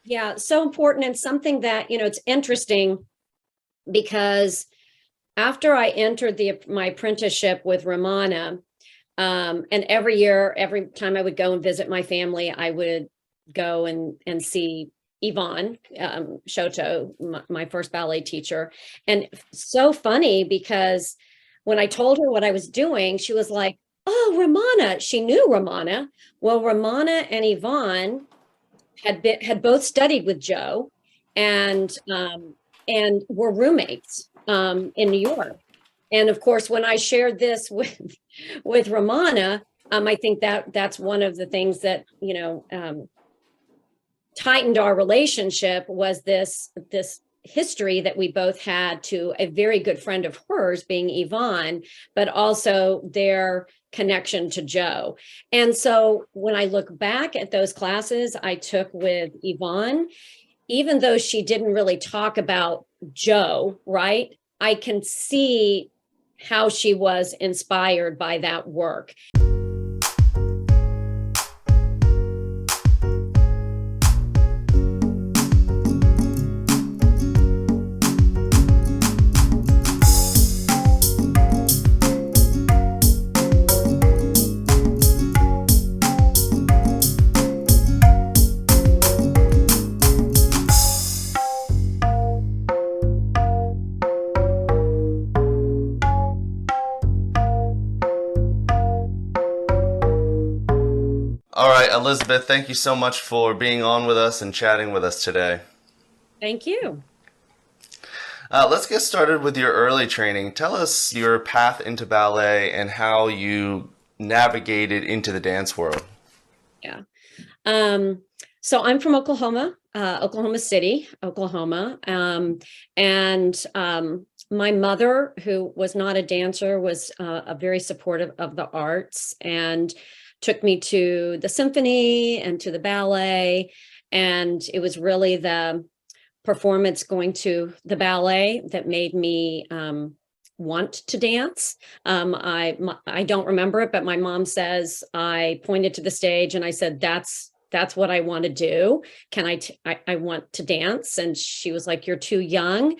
Yeah, so important, and something that, it's interesting because after I entered my apprenticeship with Ramana, and every year, every time I would go and visit my family, I would go and see Yvonne Shoto, my first ballet teacher. And so funny because when I told her what I was doing, she was like, "Oh, Ramana." She knew Ramana. Well, Ramana and Yvonne had both studied with Joe, and were roommates in New York. And of course, when I shared this with Ramana, I think that's one of the things that tightened our relationship was this history that we both had to a very good friend of hers, being Yvonne, but also their connection to Joe. And so when I look back at those classes I took with Yvonne, even though she didn't really talk about Joe, right, I can see how she was inspired by that work. All right, Elizabeth, thank you so much for being on with us and chatting with us today. Thank you. Let's get started with your early training. Tell us your path into ballet and how you navigated into the dance world. Yeah. So I'm from Oklahoma, Oklahoma City, Oklahoma. And my mother, who was not a dancer, was a very supportive of the arts and took me to the symphony and to the ballet. And it was really the performance going to the ballet that made me want to dance. I don't remember it, but my mom says I pointed to the stage and I said, that's what I want to do. I want to dance. And she was like, "You're too young.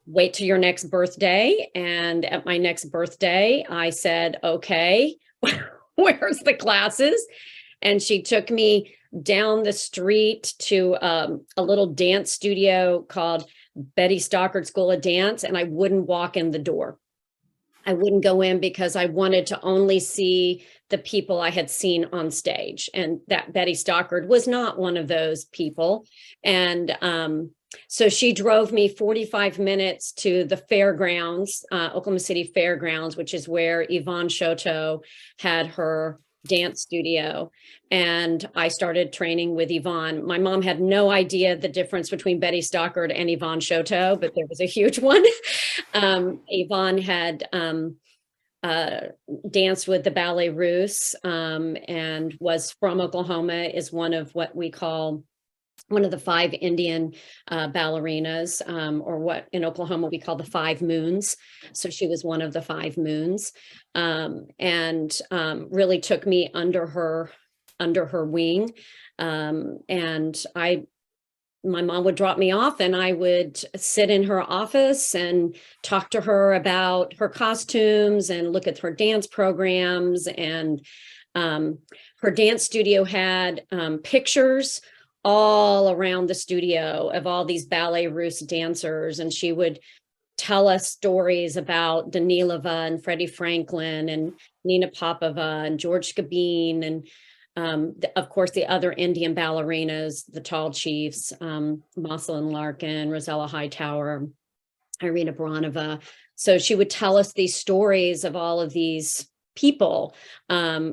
Wait till your next birthday." And at my next birthday, I said, "Okay, where's the classes?" And she took me down the street to a little dance studio called Betty Stockard School of Dance. And I wouldn't walk in the door. I wouldn't go in because I wanted to only see the people I had seen on stage. And that Betty Stockard was not one of those people. And so she drove me 45 minutes to the fairgrounds, Oklahoma City Fairgrounds, which is where Yvonne Shoto had her dance studio. And I started training with Yvonne. My mom had no idea the difference between Betty Stockard and Yvonne Shoto, but there was a huge one. Yvonne had danced with the Ballet Russe and was from Oklahoma, is one of what we call one of the 5 Indian ballerinas, or what in Oklahoma we call the 5 moons. So she was one of the 5 moons, and really took me under her wing. And my mom would drop me off and I would sit in her office and talk to her about her costumes and look at her dance programs. And her dance studio had pictures all around the studio of all these Ballet Russe dancers. And she would tell us stories about Danilova and Freddie Franklin and Nina Popova and George Gabin and of course, the other Indian ballerinas, the Tall Chiefs, Jocelyn Larkin, Rosella Hightower, Irina Baranova. So she would tell us these stories of all of these people,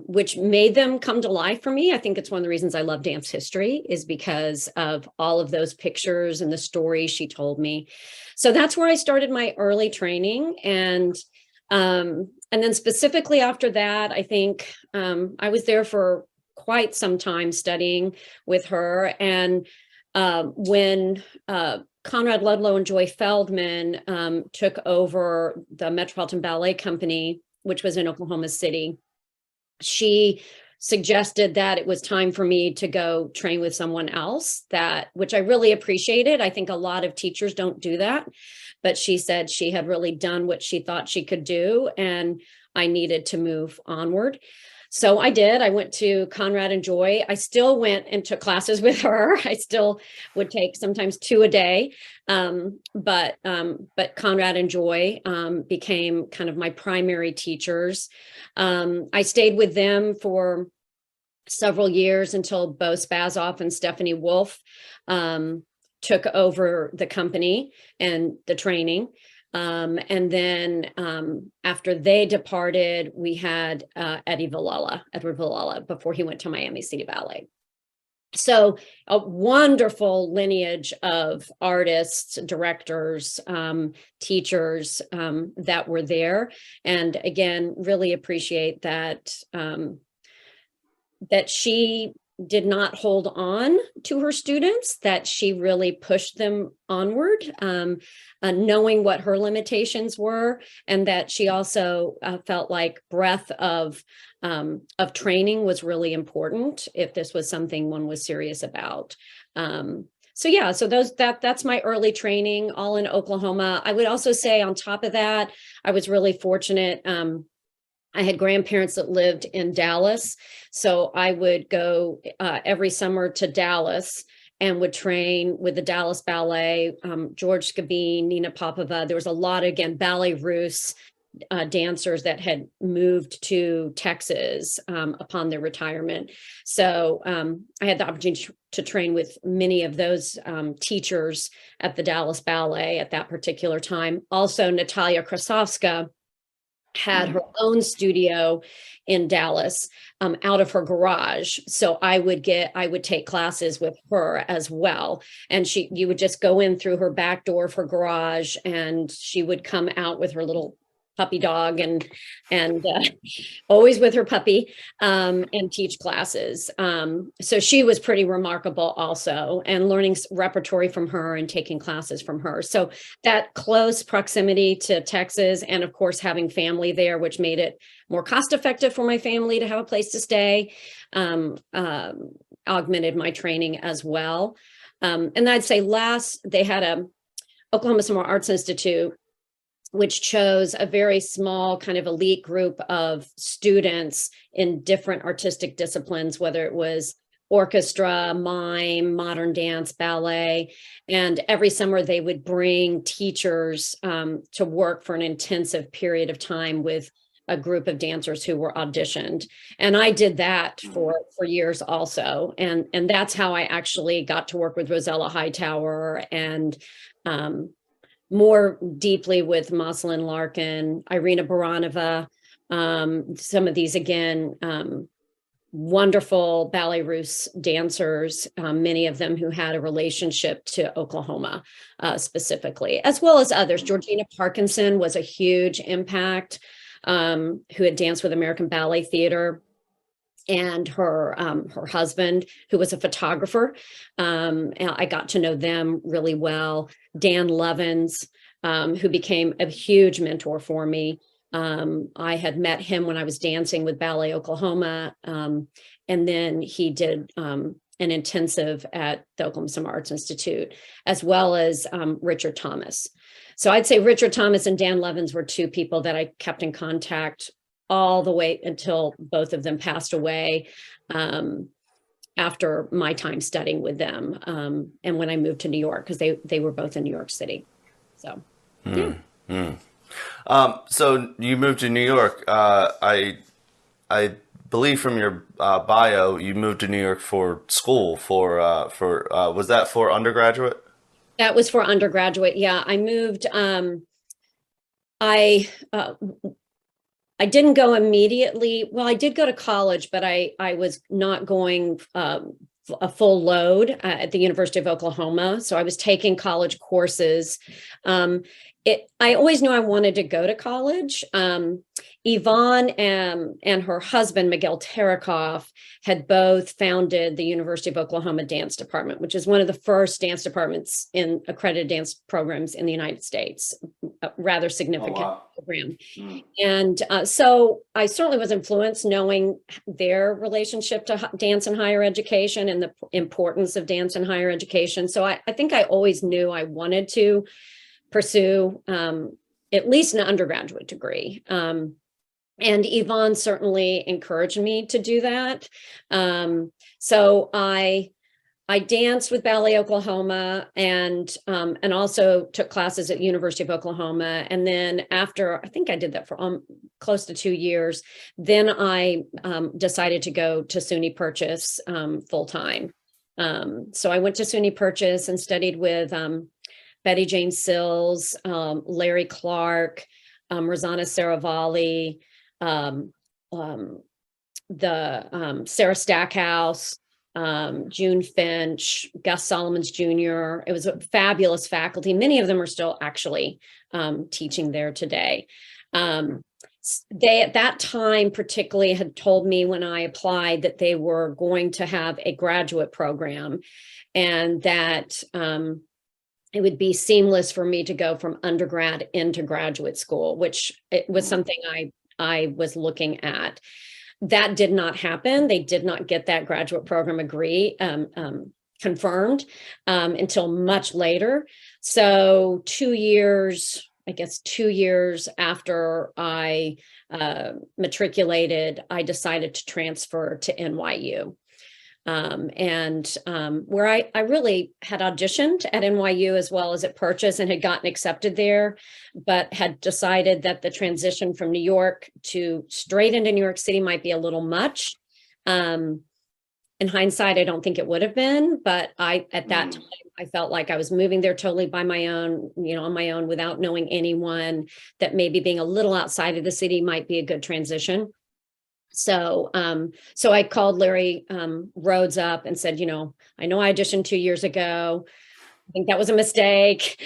which made them come to life for me. I think it's one of the reasons I love dance history, is because of all of those pictures and the stories she told me. So that's where I started my early training. And then specifically after that, I think I was there for quite some time studying with her. And when Conrad Ludlow and Joy Feldman took over the Metropolitan Ballet Company, which was in Oklahoma City, she suggested that it was time for me to go train with someone else, which I really appreciated. I think a lot of teachers don't do that, but she said she had really done what she thought she could do, and I needed to move onward. So I did. I went to Conrad and Joy. I still went and took classes with her. I still would take sometimes 2 a day. But Conrad and Joy became kind of my primary teachers. I stayed with them for several years until Bo Spazoff and Stephanie Wolf took over the company and the training. And then after they departed, we had Edward Villala, before he went to Miami City Ballet. So a wonderful lineage of artists, directors, teachers that were there. And again, really appreciate that, that she did not hold on to her students, that she really pushed them onward, knowing what her limitations were, and that she also felt like breadth of training was really important if this was something one was serious about. So that's my early training, all in Oklahoma. I would also say on top of that, I was really fortunate. I had grandparents that lived in Dallas, so I would go every summer to Dallas and would train with the Dallas Ballet, George Skabeen, Nina Popova. There was a lot, again, Ballet Russe dancers that had moved to Texas upon their retirement. So I had the opportunity to train with many of those teachers at the Dallas Ballet at that particular time. Also, Natalia Krasovska had her own studio in Dallas out of her garage. So I would take classes with her as well. And you would just go in through her back door of her garage, and she would come out with her little puppy dog and always with her puppy and teach classes. So she was pretty remarkable also, and learning repertory from her and taking classes from her. So that close proximity to Texas, and of course having family there, which made it more cost effective for my family to have a place to stay, augmented my training as well. And I'd say they had a Oklahoma Summer Arts Institute, which chose a very small kind of elite group of students in different artistic disciplines, whether it was orchestra, mime, modern dance, ballet. And every summer they would bring teachers to work for an intensive period of time with a group of dancers who were auditioned. And I did that for years also. And that's how I actually got to work with Rosella Hightower and more deeply with Jocelyn Larkin, Irina Baranova, some of these, again, wonderful Ballet Russe dancers, many of them who had a relationship to Oklahoma specifically, as well as others. Georgina Parkinson was a huge impact, who had danced with American Ballet Theater, and her husband, who was a photographer. And I got to know them really well. Dan Levins, who became a huge mentor for me. I had met him when I was dancing with Ballet Oklahoma. And then he did an intensive at the Oklahoma Summer Arts Institute, as well as Richard Thomas. So I'd say Richard Thomas and Dan Levins were two people that I kept in contact all the way until both of them passed away after my time studying with them, and when I moved to New York, because they were both in New York City. So, yeah. So you moved to New York. I believe from your bio, you moved to New York for school. Was that for undergraduate? That was for undergraduate. Yeah, I moved. I didn't go immediately. Well, I did go to college, but I was not going a full load at the University of Oklahoma. So I was taking college courses. I always knew I wanted to go to college. Yvonne and her husband, Miguel Tarakoff, had both founded the University of Oklahoma Dance Department, which is one of the first dance departments in accredited dance programs in the United States, a rather Oh, significant wow. program. Mm. And so I certainly was influenced knowing their relationship to dance and higher education and the importance of dance and higher education. So I think I always knew I wanted to pursue at least an undergraduate degree. And Yvonne certainly encouraged me to do that. So I danced with Ballet Oklahoma and also took classes at University of Oklahoma. And then after, I think I did that for close to 2 years, then I decided to go to SUNY Purchase full time. So I went to SUNY Purchase and studied with Betty Jane Sills, Larry Clark, Rosanna Saravalli, the Sarah Stackhouse, June Finch, Gus Solomons Jr. It was a fabulous faculty. Many of them are still actually teaching there today. They at that time particularly had told me when I applied that they were going to have a graduate program and that it would be seamless for me to go from undergrad into graduate school, which it was something I was looking at. That did not happen. They did not get that graduate program confirmed until much later. So 2 years, I guess 2 years after I matriculated, I decided to transfer to NYU. Where I really had auditioned at NYU as well as at Purchase and had gotten accepted there, but had decided that the transition from New York to straight into New York City might be a little much. In hindsight, I don't think it would have been, but at that time, I felt like I was moving there totally by my own, on my own without knowing anyone, that maybe being a little outside of the city might be a good transition. So I called Larry Rhodes up and said, I know I auditioned 2 years ago. I think that was a mistake.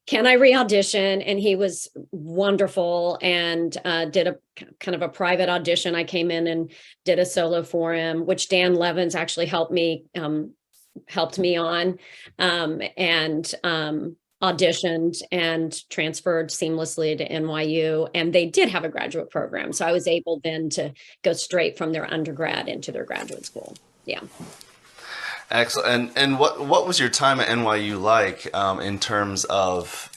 Can I re-audition? And he was wonderful and did a kind of a private audition. I came in and did a solo for him, which Dan Levins actually helped me on, and auditioned and transferred seamlessly to NYU. And they did have a graduate program. So I was able then to go straight from their undergrad into their graduate school. Yeah. Excellent. And what was your time at NYU like in terms of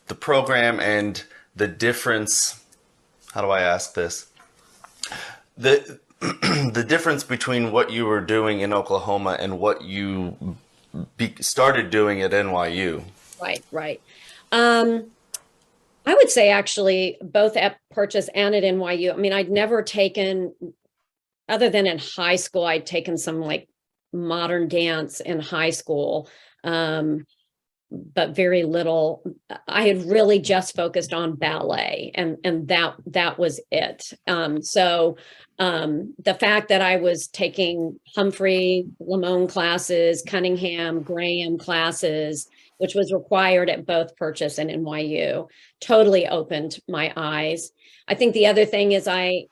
the program and the difference? How do I ask this? The difference between what you were doing in Oklahoma and what you started doing at NYU. Right. I would say actually both at Purchase and at NYU. I mean, I'd never taken, other than in high school, I'd taken some like modern dance in high school, but very little. I had really just focused on ballet, and that was it. So the fact that I was taking Humphrey, Lamone classes, Cunningham, Graham classes, which was required at both Purchase and NYU, totally opened my eyes. I think the other thing is it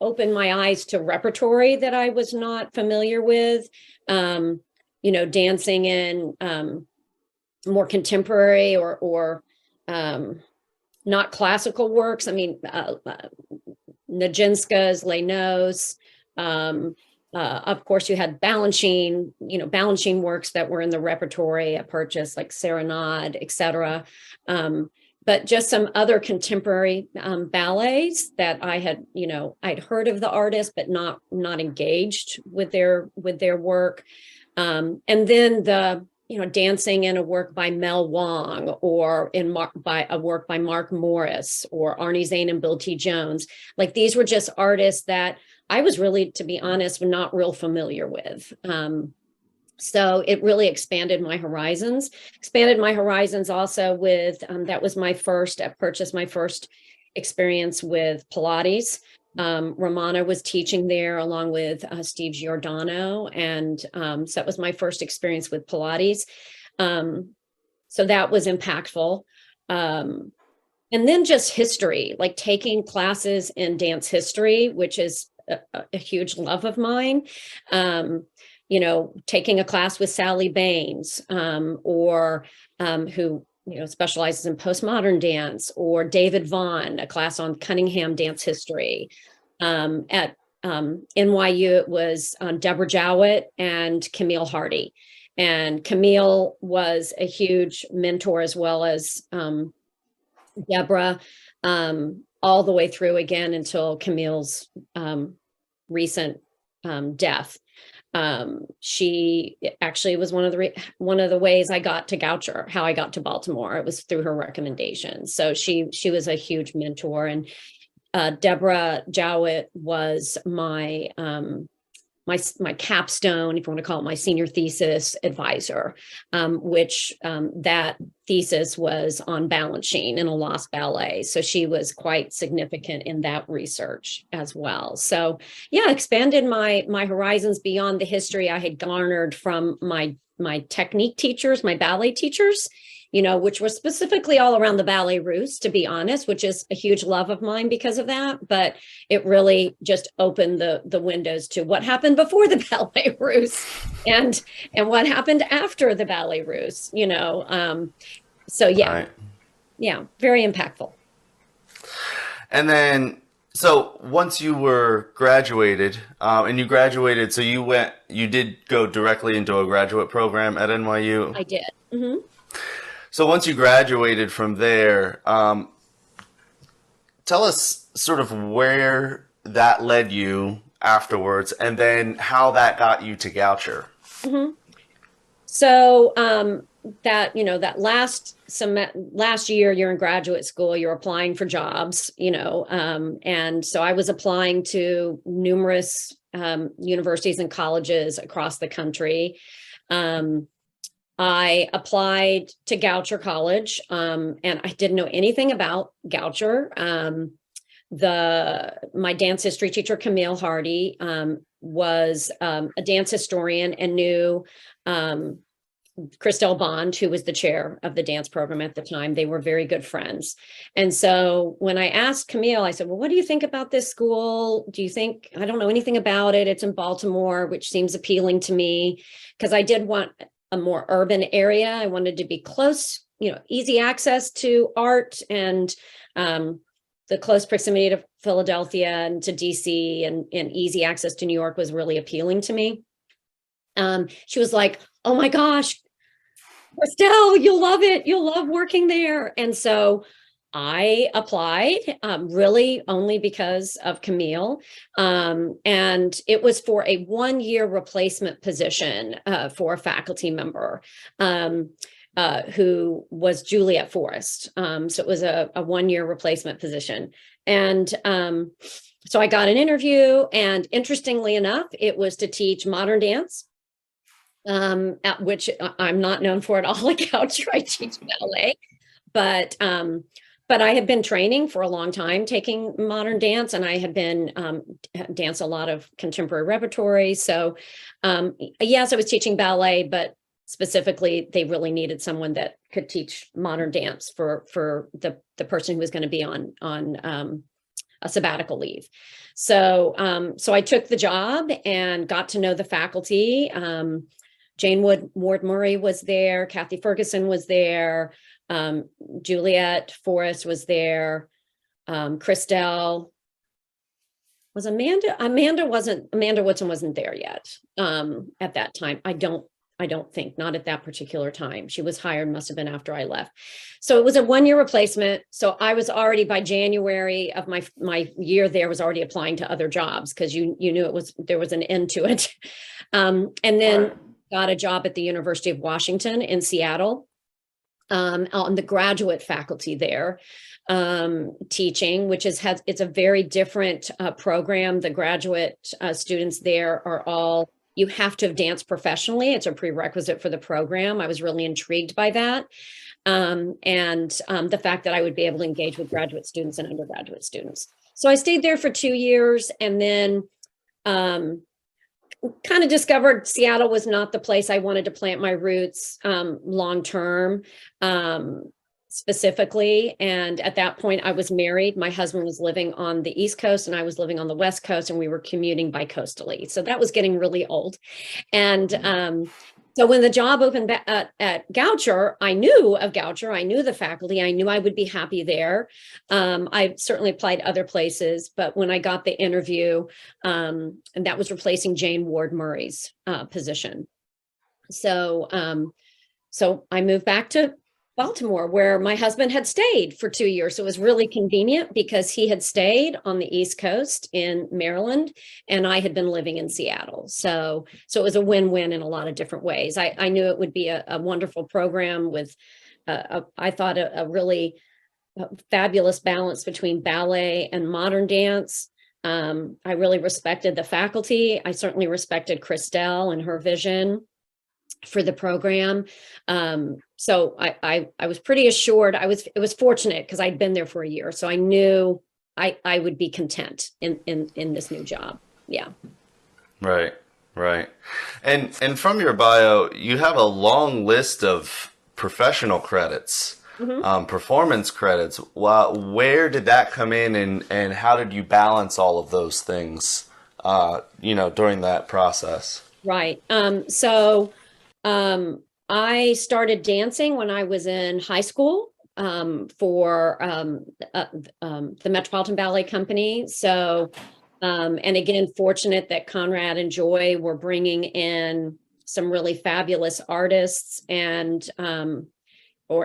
opened my eyes to repertory that I was not familiar with, dancing in more contemporary or not classical works. I mean, Nijinskas, Les Nos, of course you had Balanchine works that were in the repertory at Purchase, like Serenade, etc. But just some other contemporary ballets that I had, I'd heard of the artist, but not engaged with their work. And then the, dancing in a work by Mel Wong or by a work by Mark Morris or Arnie Zane and Bill T. Jones. Like these were just artists that I was really, to be honest, not real familiar with. So it really expanded my horizons also with, that was my first at Purchase, my first experience with Pilates. Romana was teaching there along with Steve Giordano. And so that was my first experience with Pilates. So that was impactful. And then just history, like taking classes in dance history, which is a huge love of mine. Taking a class with Sally Baines, or who specializes in postmodern dance, or David Vaughn, a class on Cunningham dance history. At NYU, it was Deborah Jowett and Camille Hardy. And Camille was a huge mentor, as well as Deborah, all the way through again until Camille's recent death. She actually was one of the ways I got to Goucher, how I got to Baltimore. It was through her recommendation. So she was a huge mentor. And Deborah Jowett was my capstone, if you want to call it, my senior thesis advisor, which that thesis was on Balanchine in a lost ballet. So she was quite significant in that research as well. So yeah, expanded my horizons beyond the history I had garnered from my technique teachers, my ballet teachers, which were specifically all around the Ballet Russe, to be honest, which is a huge love of mine because of that. But it really just opened the windows to what happened before the Ballet Russe and what happened after the Ballet Russe, So yeah, Right. Yeah, very impactful. And then, so once you were graduated, and you graduated, so you did go directly into a graduate program at NYU? I did. Mm-hmm. So once you graduated from there, tell us sort of where that led you afterwards, and then how that got you to Goucher. Mm-hmm. So that last year you're in graduate school, you're applying for jobs, and so I was applying to numerous universities and colleges across the country. I applied to Goucher College, and I didn't know anything about Goucher. My dance history teacher, Camille Hardy, was a dance historian and knew Christelle Bond, who was the chair of the dance program at the time. They were very good friends. And so when I asked Camille, I said, well, what do you think about this school? Do you think, I don't know anything about it. It's in Baltimore, which seems appealing to me, because I did want a more urban area. I wanted to be close, easy access to art, and the close proximity to Philadelphia and to DC, and easy access to New York was really appealing to me. She was like, oh my gosh, Christelle, you'll love it. You'll love working there. And so I applied really only because of Camille. And it was for a 1-year replacement position for a faculty member who was Juliet Forrest. So it was a 1-year replacement position. And so I got an interview, and interestingly enough, it was to teach modern dance, at which I'm not known for at all at Goucher. I teach ballet, but I had been training for a long time, taking modern dance, and I had been dance a lot of contemporary repertory. So yes, I was teaching ballet, but specifically, they really needed someone that could teach modern dance for the person who was going to be on a sabbatical leave. So I took the job and got to know the faculty. Jane Ward Murray was there. Kathy Ferguson was there. Juliet Forrest was there. Christelle. Was Amanda Woodson wasn't there yet at that time. I don't think, not at that particular time. She was hired, must have been after I left. So it was a 1-year replacement. So I was already, by January of my year there, was already applying to other jobs, because you knew there was an end to it. And then got a job at the University of Washington in Seattle, on the graduate faculty there, teaching, which it's a very different program. The graduate students there are all, you have to have danced professionally. It's a prerequisite for the program. I was really intrigued by that. And the fact that I would be able to engage with graduate students and undergraduate students. So I stayed there for 2 years, and then kind of discovered Seattle was not the place I wanted to plant my roots long term, specifically. And at that point, I was married. My husband was living on the East Coast, and I was living on the West Coast, and we were commuting bi-coastally. So that was getting really old. And So when the job opened at Goucher, I knew of Goucher. I knew the faculty. I knew I would be happy there. I certainly applied other places, but when I got the interview, and that was replacing Jane Ward Murray's position. So I moved back to Baltimore, where my husband had stayed for 2 years. So it was really convenient because he had stayed on the East Coast in Maryland, and I had been living in Seattle. So it was a win-win in a lot of different ways. I knew it would be a wonderful program with, I thought, a really fabulous balance between ballet and modern dance. I really respected the faculty. I certainly respected Christelle and her vision for the program. So I was pretty assured. It was fortunate because I'd been there for a year. So I knew I would be content in this new job. Yeah. Right. Right. And from your bio, you have a long list of professional credits, performance credits. Where did that come in, and how did you balance all of those things, during that process? Right. I started dancing when I was in high school for the Metropolitan Ballet Company. So, and again, fortunate that Conrad and Joy were bringing in some really fabulous artists, and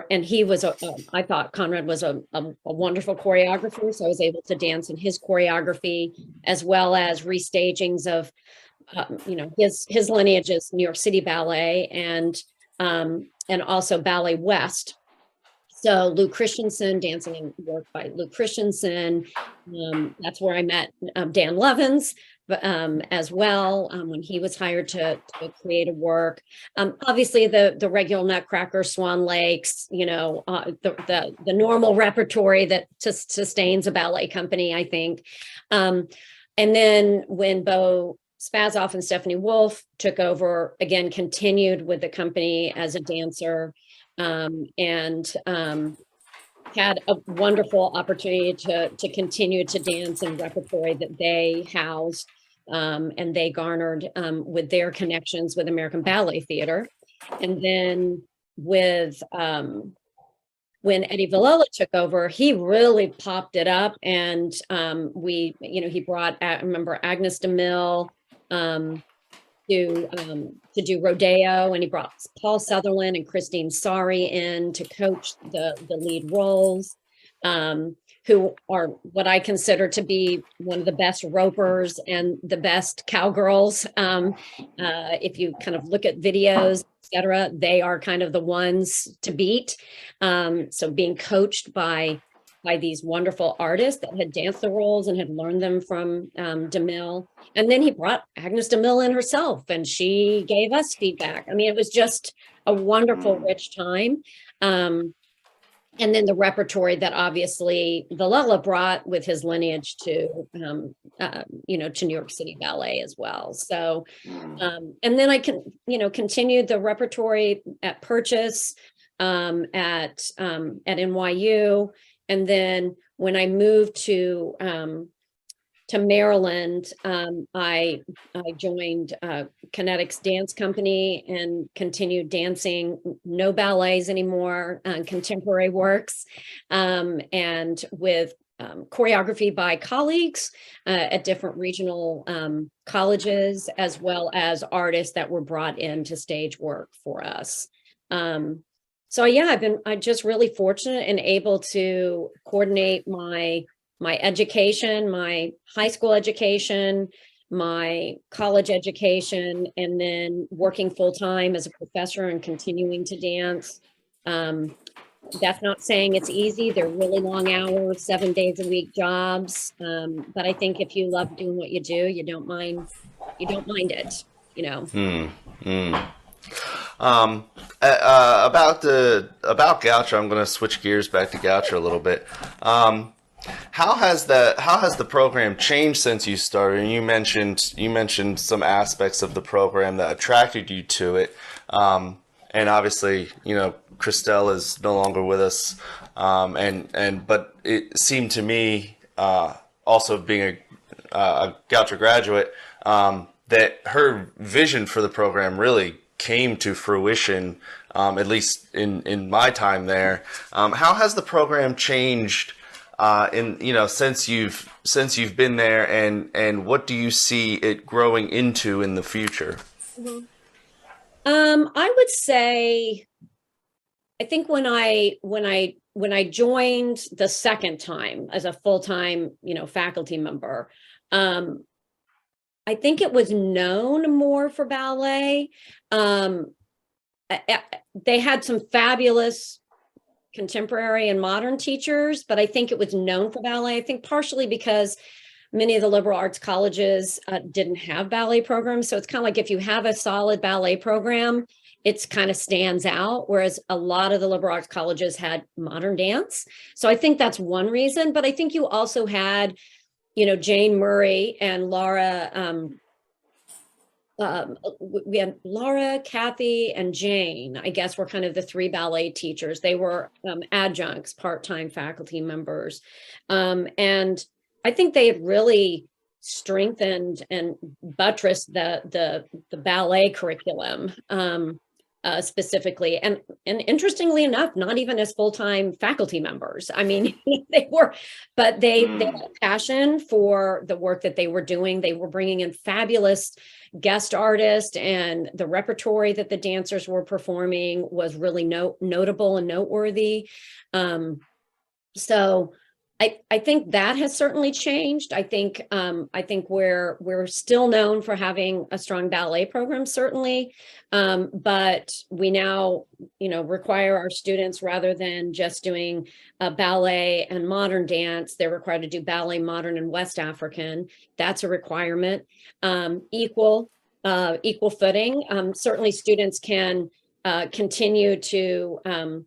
he was I thought Conrad was a wonderful choreographer. So I was able to dance in his choreography, as well as restagings of his lineage is New York City Ballet and also Ballet West. So Lou Christensen, dancing and work by Lou Christensen. That's where I met Dan Levins, as well, when he was hired to create a work. Obviously the regular Nutcracker, Swan Lakes, the normal repertory that just sustains a ballet company, I think. And then when Bo Spazoff and Stephanie Wolf took over, again, continued with the company as a dancer, and had a wonderful opportunity to continue to dance in repertory that they housed, and they garnered with their connections with American Ballet Theater. And then when Eddie Villela took over, he really popped it up, and he brought, I remember, Agnes DeMille to do rodeo, and he brought Paul Sutherland and Christine Sari in to coach the lead roles, who are what I consider to be one of the best ropers and the best cowgirls. If you kind of look at videos, etc., they are kind of the ones to beat. So being coached by these wonderful artists that had danced the roles and had learned them from DeMille. And then he brought Agnes DeMille in herself, and she gave us feedback. I mean, it was just a wonderful, rich time. And then the repertory that obviously Villela brought with his lineage to New York City Ballet as well. So, and then I continued the repertory at Purchase, at NYU. And then when I moved to Maryland, I joined Kinetics Dance Company and continued dancing, no ballets anymore, contemporary works, and with choreography by colleagues at different regional colleges, as well as artists that were brought in to stage work for us. So yeah, I'm just really fortunate and able to coordinate my education, my high school education, my college education, and then working full time as a professor and continuing to dance. That's not saying it's easy. They're really long hours, 7 days a week jobs. But I think if you love doing what you do, you don't mind it, About Goucher, I'm going to switch gears back to Goucher a little bit. How has the program changed since you started? And you mentioned some aspects of the program that attracted you to it. And obviously, Christelle is no longer with us. But it seemed to me, also being a Goucher graduate, that her vision for the program really came to fruition, at least in my time there. How has the program changed since you've been there, and what do you see it growing into in the future? Mhm. I would say, I think when I joined the second time as a full-time, faculty member, I think it was known more for ballet. Um, they had some fabulous contemporary and modern teachers, but I think it was known for ballet. I think partially because many of the liberal arts colleges didn't have ballet programs. So it's kind of like if you have a solid ballet program, it's kind of stands out, whereas a lot of the liberal arts colleges had modern dance. So I think that's one reason, but I think you also had, Jane Murray and Laura. We had Laura, Kathy, and Jane, I guess, were kind of the three ballet teachers. They were adjuncts, part-time faculty members. And I think they had really strengthened and buttressed the ballet curriculum specifically. And interestingly enough, not even as full-time faculty members. I mean, they were, but they had a passion for the work that they were doing. They were bringing in fabulous guest artists, and the repertory that the dancers were performing was really notable and noteworthy. So I think that has certainly changed. I think we're still known for having a strong ballet program, certainly, but we now require our students, rather than just doing ballet and modern dance, they're required to do ballet, modern, and West African. That's a requirement. Equal footing. Certainly, students can continue to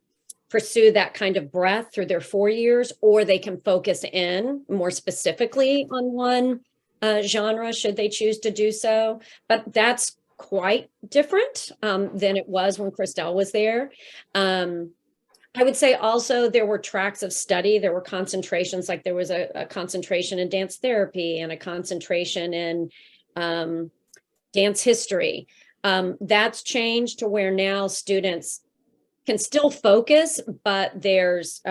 pursue that kind of breadth through their 4 years, or they can focus in more specifically on one genre should they choose to do so. But that's quite different than it was when Christelle was there. I would say also there were tracks of study. There were concentrations, like there was a concentration in dance therapy and a concentration in dance history. That's changed to where now students can still focus, but there's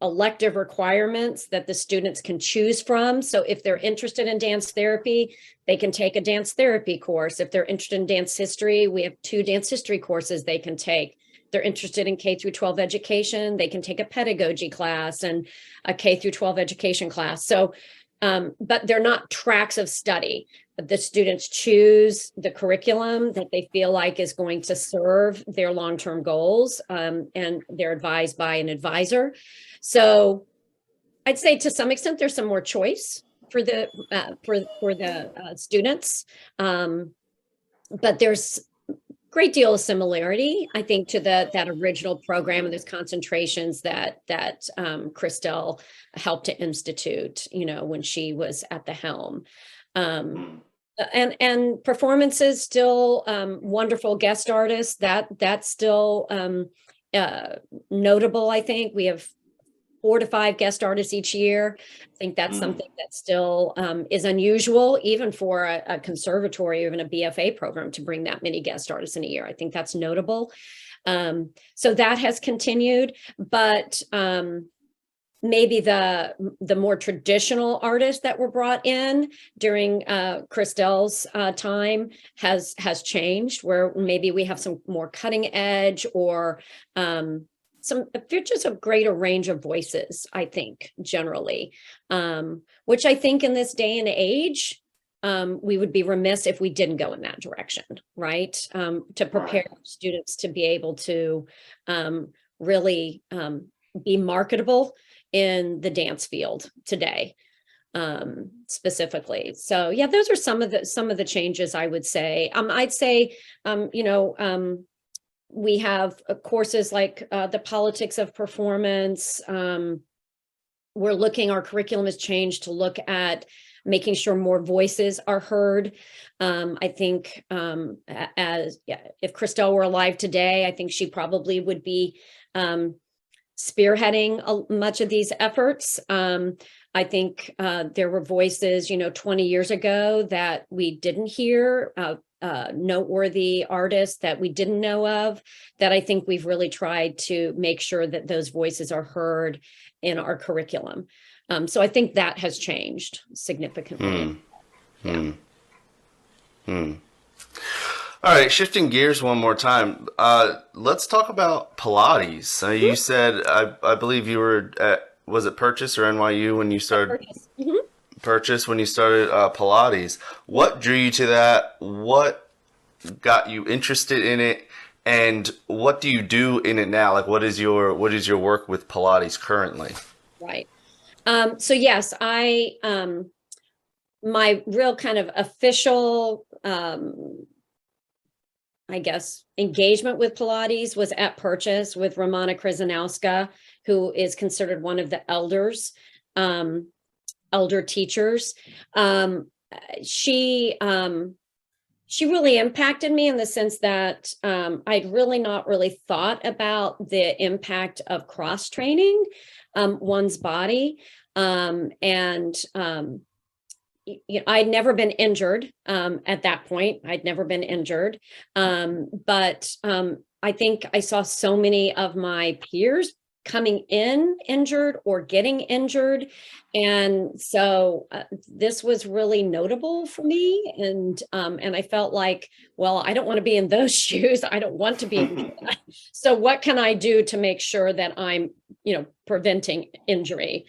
elective requirements that the students can choose from. So if they're interested in dance therapy, they can take a dance therapy course. If they're interested in dance history, we have 2 dance history courses they can take. If they're interested in K through 12 education, they can take a pedagogy class and a K through 12 education class. So, but they're not tracks of study. The students choose the curriculum that they feel like is going to serve their long-term goals, and they're advised by an advisor. So I'd say to some extent there's some more choice for the students, but there's a great deal of similarity, I think, to that original program and those concentrations that Christelle helped to institute, when she was at the helm. And performances still, wonderful guest artists, that's still notable. I think we have 4 to 5 guest artists each year. I think that's something that still is unusual, even for a conservatory or even a BFA program, to bring that many guest artists in a year. I think that's notable. So that has continued, but maybe the more traditional artists that were brought in during Christelle's time has changed, where maybe we have some more cutting edge, or just a greater range of voices, I think, generally, which I think in this day and age, we would be remiss if we didn't go in that direction, right? To prepare students to be able to really be marketable in the dance field today, specifically. So yeah, those are some of the changes I would say. I'd say, we have courses like the politics of performance. Our curriculum has changed to look at making sure more voices are heard. I think if Christelle were alive today, I think she probably would be spearheading much of these efforts. I think there were voices, 20 years ago that we didn't hear. noteworthy artists that we didn't know of, that I think we've really tried to make sure that those voices are heard in our curriculum. So I think that has changed significantly. Yeah. All right, shifting gears one more time. Let's talk about Pilates. You said, I believe you were at, was it Purchase or NYU when you started? Purchase when you started Pilates. What drew you to that? What got you interested in it? And what do you do in it now? Like, what is your work with Pilates currently? Right. So yes, my real kind of official, I guess, engagement with Pilates was at Purchase with Romana Kryzanowska, who is considered one of the elders, elder teachers. She really impacted me in the sense that I'd really not really thought about the impact of cross training one's body. I'd never been injured at that point. I'd never been injured. But I think I saw so many of my peers coming in injured or getting injured. And so this was really notable for me. And I felt like, well, I don't want to be in those shoes. I don't want to be in so what can I do to make sure that I'm, preventing injury?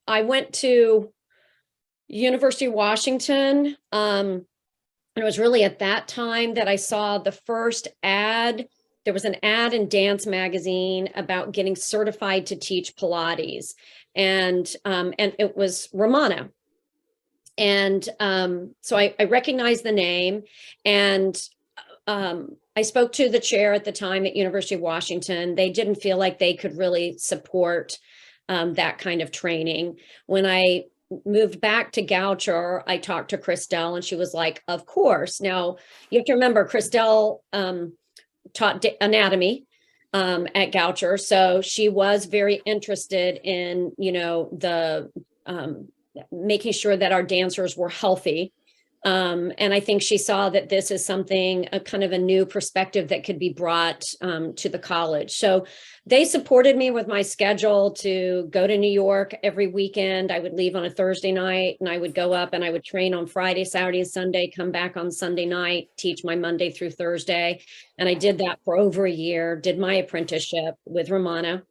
I went to University of Washington. And it was really at that time that I saw the first ad. There was an ad in Dance Magazine about getting certified to teach Pilates. And it was Romana. And so I recognized the name, and I spoke to the chair at the time at University of Washington. They didn't feel like they could really support that kind of training. When I moved back to Goucher, I talked to Christelle, and she was like, of course. Now, you have to remember, Christelle taught anatomy at Goucher. So she was very interested in, the making sure that our dancers were healthy. And I think she saw that this is something, a kind of a new perspective that could be brought to the college. So they supported me with my schedule to go to New York every weekend. I would leave on a Thursday night, and I would go up and I would train on Friday, Saturday, and Sunday, come back on Sunday night, teach my Monday through Thursday. And I did that for over a year, did my apprenticeship with Romana,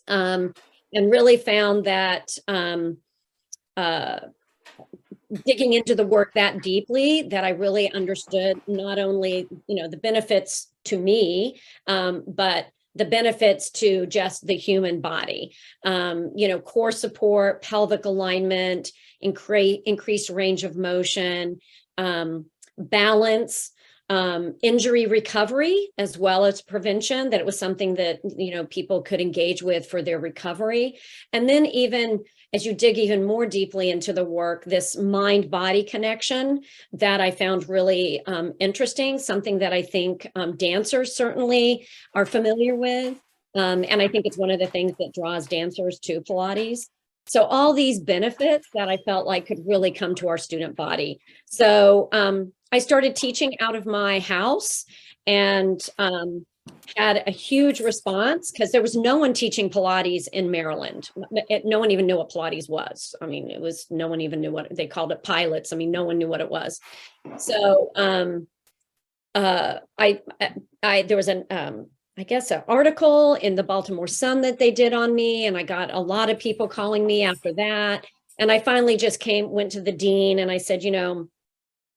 and really found that digging into the work that deeply, that I really understood not only, the benefits to me, but the benefits to just the human body, core support, pelvic alignment, increased range of motion, balance, injury recovery, as well as prevention, that it was something that, people could engage with for their recovery. And then even as you dig even more deeply into the work, this mind-body connection that I found really interesting, something that I think dancers certainly are familiar with. And I think it's one of the things that draws dancers to Pilates. So all these benefits that I felt like could really come to our student body. So I started teaching out of my house, and had a huge response because there was no one teaching Pilates in Maryland. No one even knew what Pilates was. I mean, no one even knew what they called it, pilots. I mean, no one knew what it was. So there was an article in the Baltimore Sun that they did on me, and I got a lot of people calling me after that. And I finally just went to the dean, and I said,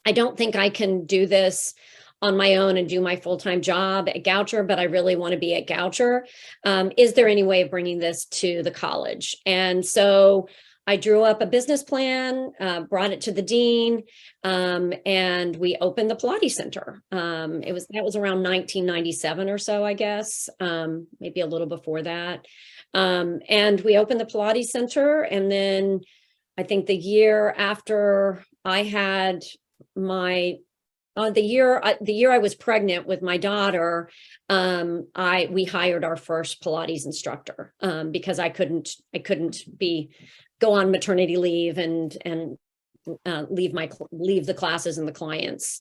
I don't think I can do this on my own and do my full-time job at Goucher, but I really want to be at Goucher. Is there any way of bringing this to the college? And so I drew up a business plan, brought it to the dean, and we opened the Pilates Center. That was around 1997 or so, I guess, maybe a little before that. And we opened the Pilates Center, and then I think the year after I had the year I was pregnant with my daughter, we hired our first Pilates instructor because I couldn't go on maternity leave and leave the classes and the clients,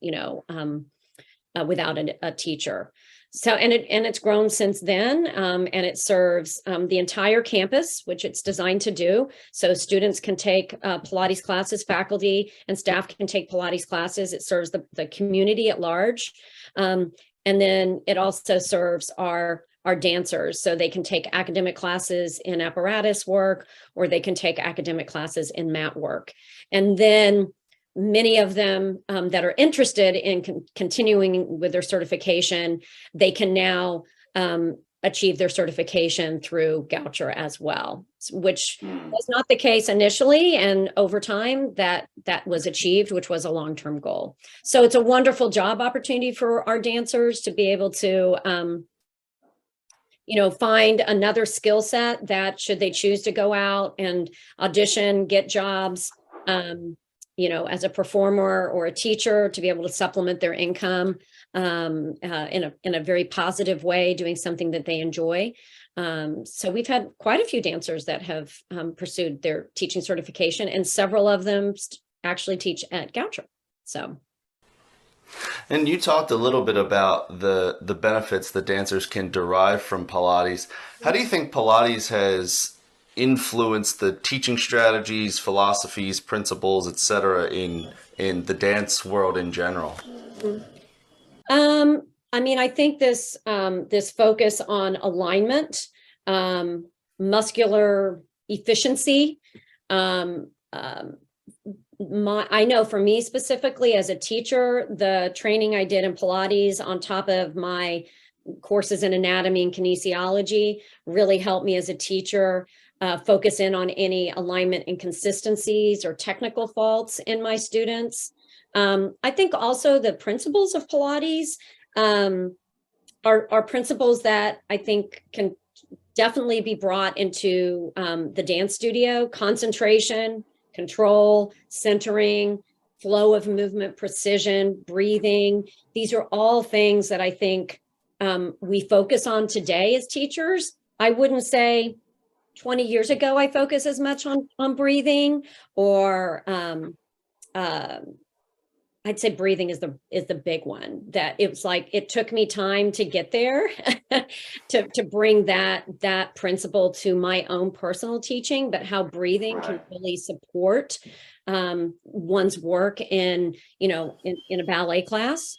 without a teacher. So, and it's grown since then, and it serves the entire campus, which it's designed to do. So students can take Pilates classes, faculty and staff can take Pilates classes. It serves the community at large. And then it also serves our dancers. So they can take academic classes in apparatus work, or they can take academic classes in mat work. And then many of them that are interested in continuing with their certification, they can now achieve their certification through Goucher as well, which was not the case initially. And over time that was achieved, which was a long-term goal. So it's a wonderful job opportunity for our dancers to be able to find another skill set that, should they choose to go out and audition, get jobs, as a performer or a teacher, to be able to supplement their income in a very positive way, doing something that they enjoy. So we've had quite a few dancers that have pursued their teaching certification, and several of them actually teach at Goucher. So. And you talked a little bit about the benefits the dancers can derive from Pilates. How do you think Pilates has influenced the teaching strategies, philosophies, principles, etc. in the dance world in general? I think this focus on alignment, muscular efficiency. I know for me specifically as a teacher, the training I did in Pilates on top of my courses in anatomy and kinesiology really helped me as a teacher focus in on any alignment inconsistencies or technical faults in my students. I think also the principles of Pilates are principles that I think can definitely be brought into the dance studio: concentration, control, centering, flow of movement, precision, breathing. These are all things that I think we focus on today as teachers. I wouldn't say 20 years ago I focus as much on breathing, or I'd say breathing is the big one. That it's like it took me time to get there to bring that principle to my own personal teaching, but how breathing can really support one's work in a ballet class,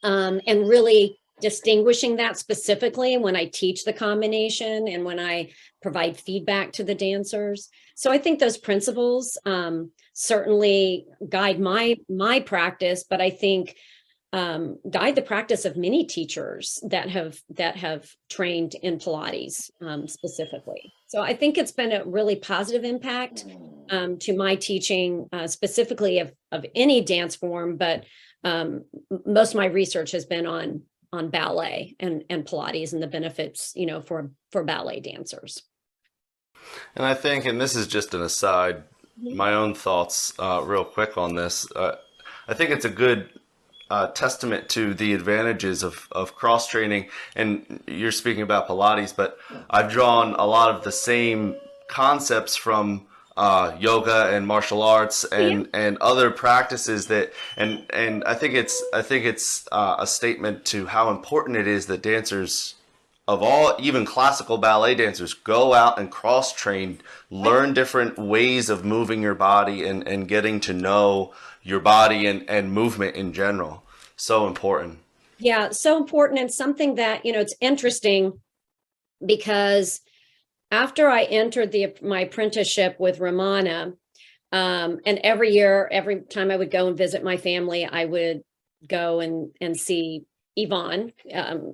and really distinguishing that specifically when I teach the combination and when I provide feedback to the dancers. So I think those principles certainly guide my practice, but I think guide the practice of many teachers that have trained in Pilates specifically. So I think it's been a really positive impact to my teaching, specifically of any dance form, but most of my research has been on ballet and Pilates and the benefits, for ballet dancers. And I think, and this is just an aside, my own thoughts real quick on this. I think it's a good testament to the advantages of cross-training. And you're speaking about Pilates, but I've drawn a lot of the same concepts from yoga and martial arts and other practices that, and I think it's a statement to how important it is that dancers of all, even classical ballet dancers, go out and cross-train, learn different ways of moving your body and getting to know your body and movement in general. So important. Yeah, so important, and something that, it's interesting because after I entered my apprenticeship with Romana, and every year, every time I would go and visit my family, I would go and see Yvonne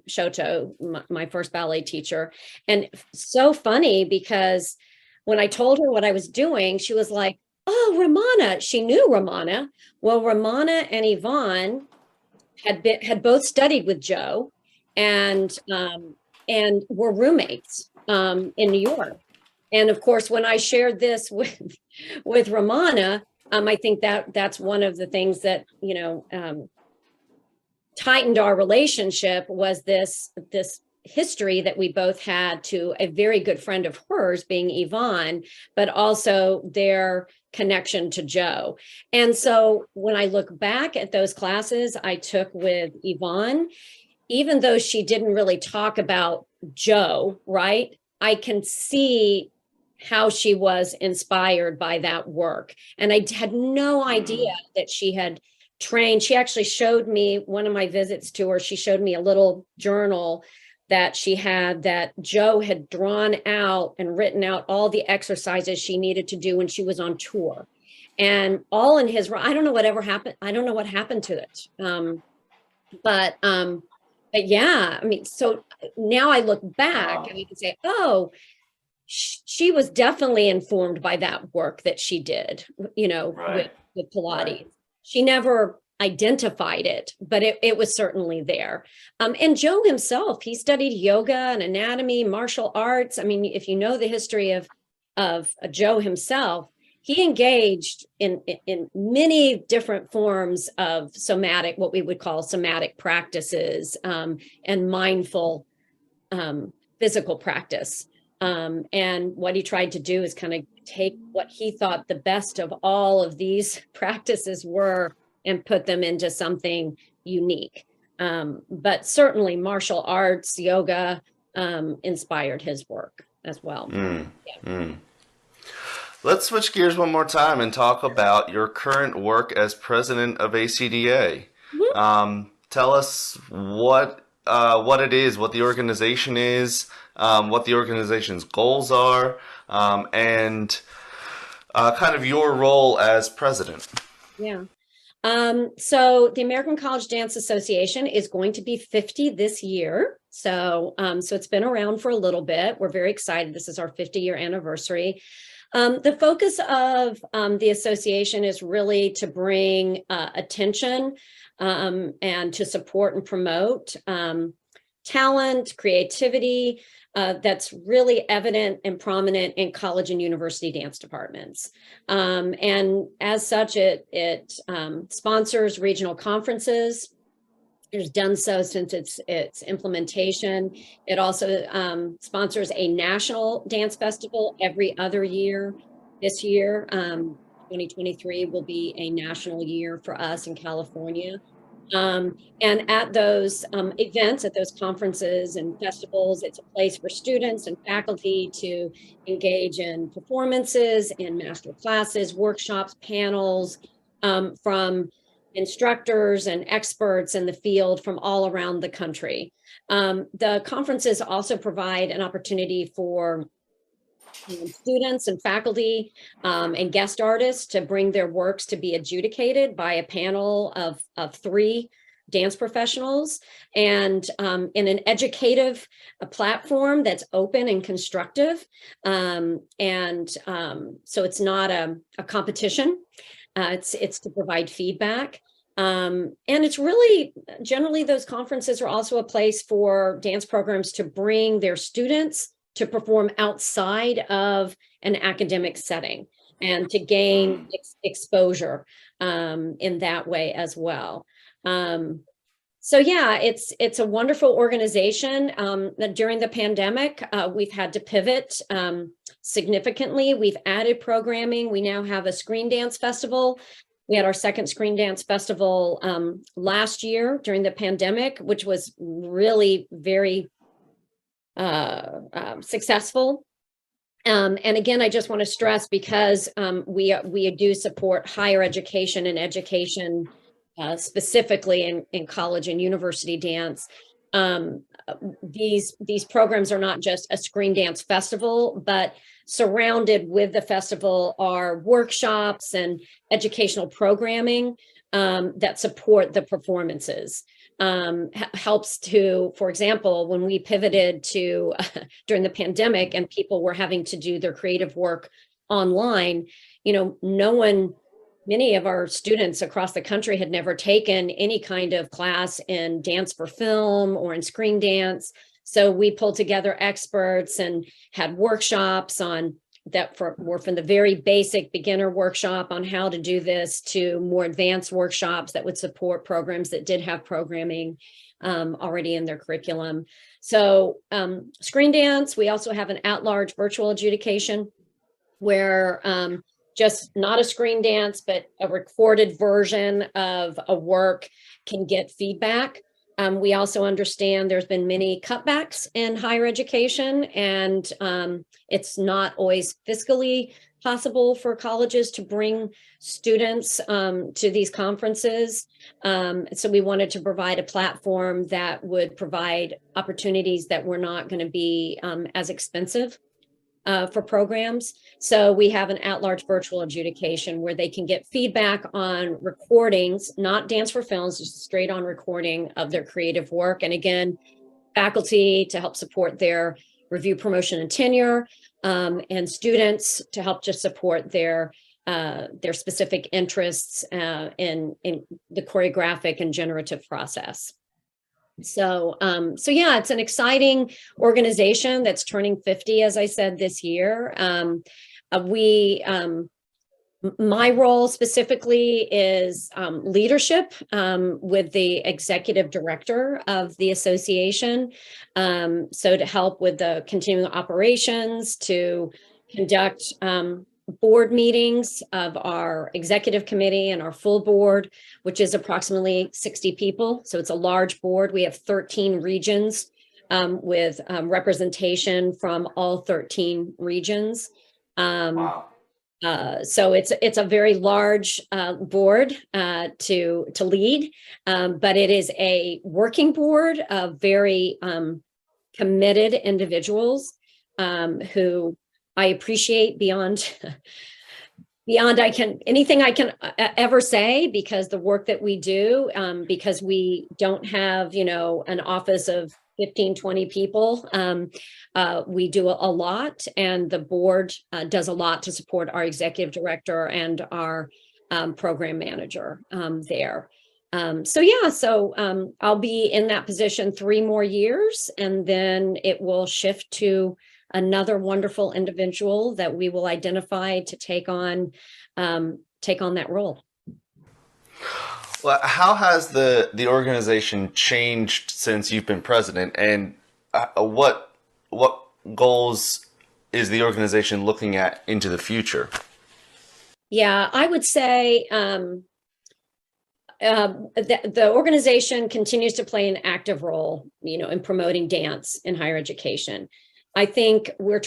Shoto, my first ballet teacher. And so funny because when I told her what I was doing, she was like, "Oh, Romana." She knew Romana. Well, Romana and Yvonne had both studied with Joe and were roommates in New York. And of course, when I shared this with Romana, I think that's one of the things that tightened our relationship was this history that we both had to a very good friend of hers being Yvonne, but also their connection to Joe. And so when I look back at those classes I took with Yvonne, even though she didn't really talk about Joe, right? I can see how she was inspired by that work. And I had no idea that she had trained. She actually showed me one of my visits to her. She showed me a little journal that she had that Joe had drawn out and written out all the exercises she needed to do when she was on tour. And all in his, I don't know whatever happened. I don't know what happened to it. But yeah, I mean, so now I look back and you can say, oh, she was definitely informed by that work that she did, with Pilates. Right. She never identified it, but it was certainly there. And Joe himself, he studied yoga and anatomy, martial arts. I mean, if you know the history of Joe himself, he engaged in many different forms of somatic, what we would call somatic practices, and mindful physical practice. And what he tried to do is kind of take what he thought the best of all of these practices were and put them into something unique. But certainly martial arts, yoga, inspired his work as well. Let's switch gears one more time and talk about your current work as president of ACDA. Tell us what it is, what the organization is, what the organization's goals are, and kind of your role as president. Yeah. So the American College Dance Association is going to be 50 this year. So it's been around for a little bit. We're very excited. This is our 50-year anniversary. The focus of the association is really to bring attention and to support and promote talent, creativity that's really evident and prominent in college and university dance departments. And as such, it sponsors regional conferences. It has done so since its implementation. It also sponsors a national dance festival every other year. This year, 2023 will be a national year for us in California. And at those events, at those conferences and festivals, it's a place for students and faculty to engage in performances, in master classes, workshops, panels from instructors and experts in the field from all around the country. The conferences also provide an opportunity for students and faculty and guest artists to bring their works to be adjudicated by a panel of 3 dance professionals, and in an educative platform that's open and constructive. So it's not a competition. It's to provide feedback. And it's really, generally those conferences are also a place for dance programs to bring their students to perform outside of an academic setting and to gain exposure in that way as well. So yeah, it's a wonderful organization. During the pandemic, we've had to pivot significantly. We've added programming. We now have a screen dance festival. We had our second screen dance festival last year during the pandemic, which was really very successful. And again, I just want to stress, because we do support higher education and education specifically in college and university dance. These programs are not just a screen dance festival, but surrounded with the festival are workshops and educational programming that support the performances. Helps to, for example, when we pivoted to during the pandemic and people were having to do their creative work online, many of our students across the country had never taken any kind of class in dance for film or in screen dance. So we pulled together experts and had workshops on were from the very basic beginner workshop on how to do this to more advanced workshops that would support programs that did have programming already in their curriculum. So screen dance, we also have an at-large virtual adjudication where just not a screen dance, but a recorded version of a work can get feedback. We also understand there's been many cutbacks in higher education, and it's not always fiscally possible for colleges to bring students to these conferences. So we wanted to provide a platform that would provide opportunities that were not going to be as expensive for programs. So we have an at-large virtual adjudication where they can get feedback on recordings, not dance for films, just straight on recording of their creative work. And again, faculty to help support their review, promotion, and tenure, and students to help just support their specific interests in the choreographic and generative process. So yeah, it's an exciting organization that's turning 50, as I said, this year. My role specifically is leadership with the executive director of the association. So to help with the continuing operations, to conduct board meetings of our executive committee and our full board, which is approximately 60 people. So it's a large board. We have 13 regions with representation from all 13 regions. Wow. So it's a very large board to lead, but it is a working board of very committed individuals who I appreciate beyond anything I can ever say, because the work that we do, because we don't have, an office of 15, 20 people. We do a lot, and the board does a lot to support our executive director and our program manager there. So I'll be in that position 3 more years, and then it will shift to another wonderful individual that we will identify to take on that role. Well, how has the organization changed since you've been president, and what goals is the organization looking at into the future? Yeah, I would say the organization continues to play an active role, in promoting dance in higher education. I think we're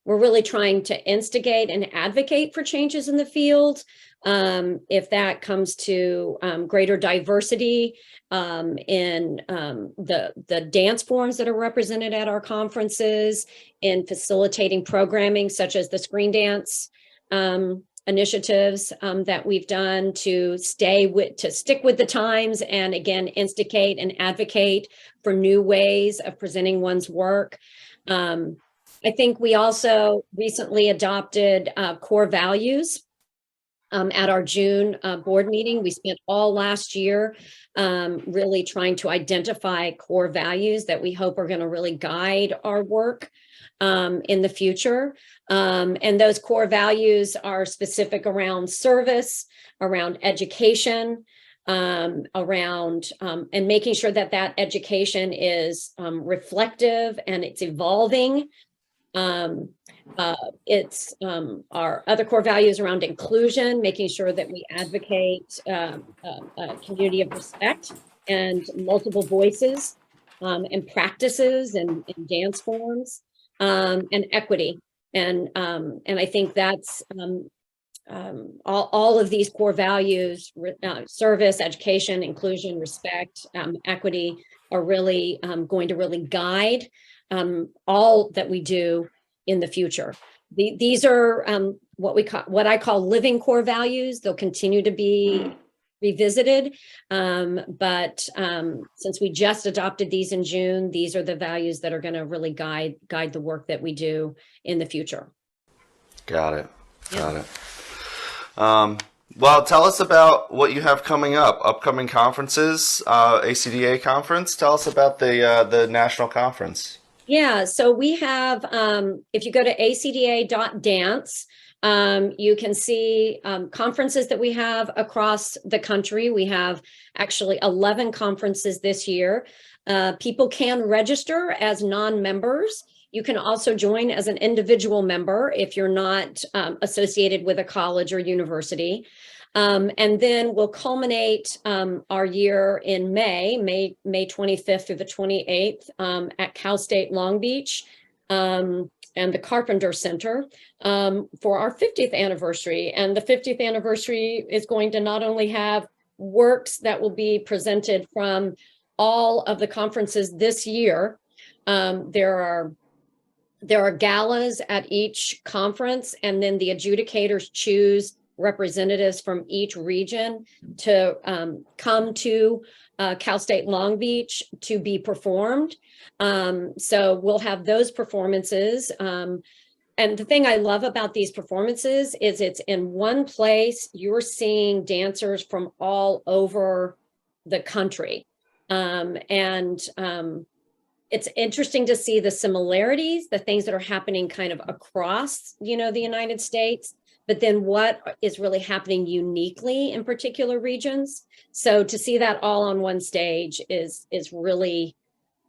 really trying to instigate and advocate for changes in the field. If that comes to greater diversity in the dance forms that are represented at our conferences, in facilitating programming such as the screen dance initiatives that we've done to stick with the times, and again instigate and advocate for new ways of presenting one's work. I think we also recently adopted core values at our June board meeting. We spent all last year really trying to identify core values that we hope are going to really guide our work in the future. And those core values are specific around service, around education, around and making sure that education is reflective and it's evolving. It's our other core values around inclusion, making sure that we advocate a community of respect and multiple voices and practices and dance forms, and equity. And I think that's all of these core values, service, education, inclusion, respect, equity, are really going to really guide all that we do in the future. These are what I call living core values. They'll continue to be revisited, but since we just adopted these in June, these are the values that are going to really guide the work that we do in the future. Got it. Well, tell us about what you have coming up, upcoming conferences, ACDA conference. Tell us about the national conference. Yeah, so we have, if you go to acda.dance, you can see conferences that we have across the country. We have actually 11 conferences this year. People can register as non-members. You can also join as an individual member if you're not associated with a college or university. And then we'll culminate our year in May 25th through the 28th at Cal State Long Beach and the Carpenter Center for our 50th anniversary. And the 50th anniversary is going to not only have works that will be presented from all of the conferences this year. There are galas at each conference, and then the adjudicators choose representatives from each region to come to Cal State Long Beach to be performed. So we'll have those performances. And the thing I love about these performances is it's in one place. You're seeing dancers from all over the country. It's interesting to see the similarities, the things that are happening kind of across, the United States, but then what is really happening uniquely in particular regions. So to see that all on one stage is really,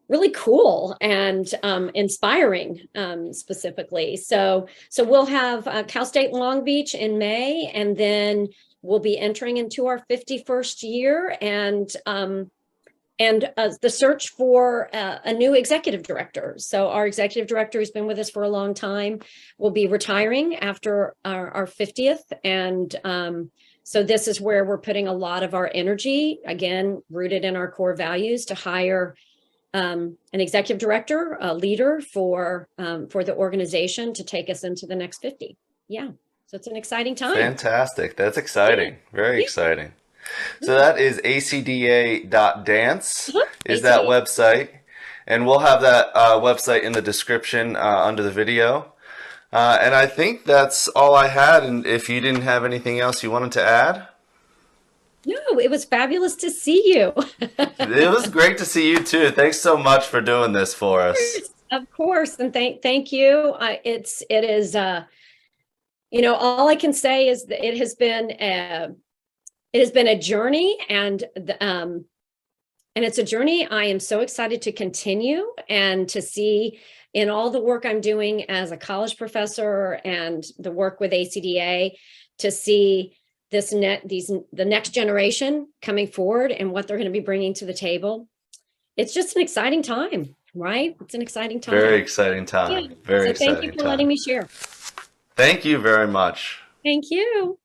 really cool and inspiring specifically. So we'll have Cal State Long Beach in May, and then we'll be entering into our 51st year and the search for a new executive director. So our executive director has been with us for a long time, will be retiring after our 50th. And so this is where we're putting a lot of our energy, again, rooted in our core values, to hire an executive director, a leader for the organization to take us into the next 50. Yeah, so it's an exciting time. Fantastic. That's exciting. Very exciting. So that is acda.dance is that website. And we'll have that website in the description under the video. And I think that's all I had. And if you didn't have anything else you wanted to add? No, it was fabulous to see you. It was great to see you too. Thanks so much for doing this for us. Of course. And thank you. It is, all I can say is that it has been a journey, and it's a journey I am so excited to continue and to see in all the work I'm doing as a college professor and the work with ACDA, to see the next generation coming forward and what they're going to be bringing to the table. It's just an exciting time, right? It's an exciting time. Very exciting time. Yeah. Very exciting time. Thank you for letting me share. Thank you very much. Thank you.